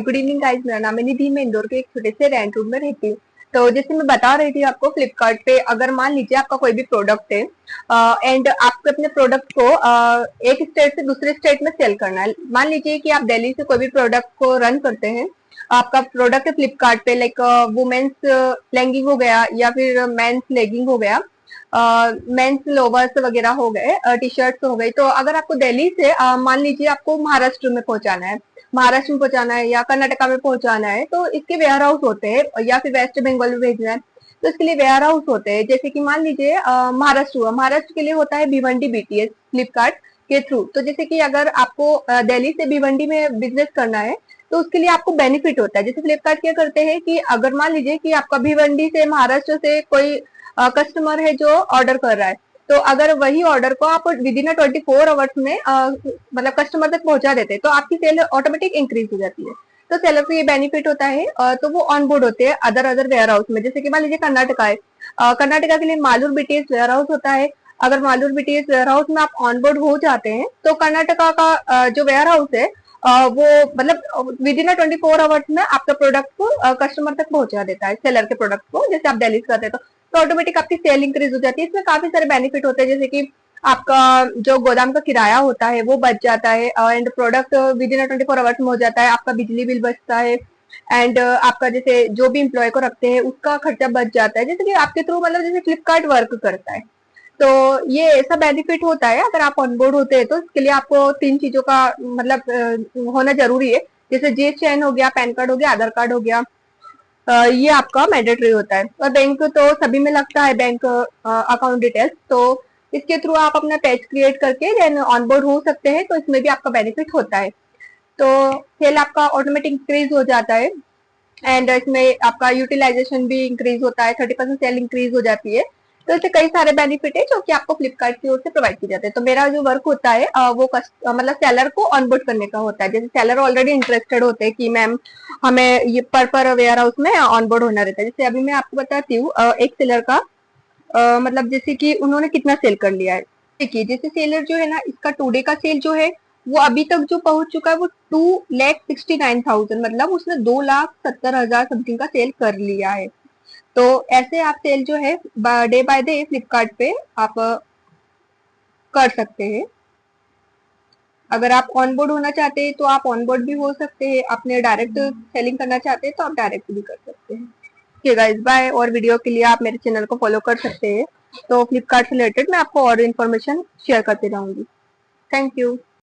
Good evening guys, मेरा नाम है निधि। मैं इंदौर के एक छोटे से रेंट रूम में रहती हूँ। तो जैसे मैं बता रही थी आपको, फ्लिपकार्ट पे अगर मान लीजिए आपका कोई भी प्रोडक्ट है एंड आपको अपने प्रोडक्ट को एक स्टेट से दूसरे स्टेट में सेल करना है। मान लीजिए कि आप दिल्ली से कोई भी प्रोडक्ट को रन करते हैं, आपका प्रोडक्ट है फ्लिपकार्ट पे, लाइक वुमेन्स लेगिंग हो गया या फिर मेंस लेगिंग हो गया, मेंस लोवर्स वगैरह हो गए, टी शर्ट्स हो गई। तो अगर आपको दिल्ली से मान लीजिए आपको महाराष्ट्र में पहुंचाना है, महाराष्ट्र में पहुंचाना है या कर्नाटका में पहुंचाना है, तो इसके वेयर हाउस होते हैं, या फिर वेस्ट बंगाल में भेजना है तो इसके लिए वेयर हाउस होते हैं। जैसे कि मान लीजिए महाराष्ट्र हुआ, महाराष्ट्र के लिए होता है भिवंडी बीटीएस फ्लिपकार्ट के थ्रू। तो जैसे कि अगर आपको दिल्ली से भिवंडी में बिजनेस करना है तो उसके लिए आपको बेनिफिट होता है। जैसे फ्लिपकार्ट क्या करते हैं कि अगर मान लीजिए कि आपका भिवंडी से महाराष्ट्र से कोई कस्टमर है जो ऑर्डर कर रहा है, तो अगर वही ऑर्डर को आप विद इन 24 आवर्स में मतलब कस्टमर तक पहुंचा देते हैं तो आपकी सेल ऑटोमेटिक इंक्रीज हो जाती है। तो सेलर को ये बेनिफिट होता है, तो वो ऑन बोर्ड होते हैं अदर वेयर हाउस में। जैसे कि मान लीजिए कर्नाटका है, कर्नाटका के लिए मालूर बीटीएस वेयर हाउस होता है। अगर मालूर बीटीएस वेयर हाउस में आप ऑन बोर्ड हो जाते हैं तो कर्नाटका का जो वेयर हाउस है वो मतलब विद इन 24 आवर्स में आपका प्रोडक्ट को कस्टमर तक पहुंचा देता है, सेलर के प्रोडक्ट को। जैसे आप दिल्ली से करते हैं तो ऑटोमेटिक आपकी सेल इंक्रीज हो जाती है। इसमें काफी सारे बेनिफिट होते हैं, जैसे कि आपका जो गोदाम का किराया होता है वो बच जाता है, and product with in 24 hours में हो जाता है। आपका बिजली बिल बचता है, एंड आपका जैसे जो भी इम्प्लॉय को रखते हैं उसका खर्चा बच जाता है। जैसे कि आपके थ्रू मतलब जैसे फ्लिपकार्ट वर्क करता है, तो ये ऐसा बेनिफिट होता है। अगर आप ऑनबोर्ड होते हैं तो इसके लिए आपको 3 चीजों का मतलब होना जरूरी है। जैसे जीएसटीआईएन हो गया, पैन कार्ड हो गया, आधार कार्ड हो गया, ये आपका मैंडेटरी होता है। और बैंक तो सभी में लगता है, बैंक अकाउंट डिटेल्स। तो इसके थ्रू आप अपना पेज क्रिएट करके देन ऑनबोर्ड हो सकते हैं, तो इसमें भी आपका बेनिफिट होता है। तो सेल आपका ऑटोमेटिक इंक्रीज हो जाता है, एंड इसमें आपका यूटिलाइजेशन भी इंक्रीज होता है, 30% सेल इंक्रीज हो जाती है। तो ऐसे कई सारे बेनिफिट है जो कि आपको फ्लिपकार्ट की ओर से प्रोवाइड किए जाते हैं। तो मेरा जो वर्क होता है वो मतलब सेलर को ऑनबोर्ड करने का होता है। जैसे सेलर ऑलरेडी इंटरेस्टेड होते हैं कि मैम हमें ये पर वेयर हाउस में ऑनबोर्ड होना रहता है। जैसे अभी मैं आपको बताती हूँ एक सेलर का मतलब जैसे कि उन्होंने कितना सेल कर लिया है। देखिए जैसे सेलर जो है ना, इसका 2 डे का सेल जो है वो अभी तक जो पहुंच चुका है वो 2,69,000, मतलब उसने 2,70,000 समथिंग का सेल कर लिया है। तो ऐसे आप सेल जो है डे बाय डे फ्लिपकार्ट पे आप कर सकते हैं। अगर आप ऑनबोर्ड होना चाहते हैं तो आप ऑनबोर्ड भी हो सकते हैं, अपने डायरेक्ट सेलिंग करना चाहते हैं तो आप डायरेक्ट भी कर सकते हैं। ठीक है गाइस, बाय। और वीडियो के लिए आप मेरे चैनल को फॉलो कर सकते हैं। तो फ्लिपकार्ट से रिलेटेड मैं आपको और इन्फॉर्मेशन शेयर करती रहूंगी। Thank you.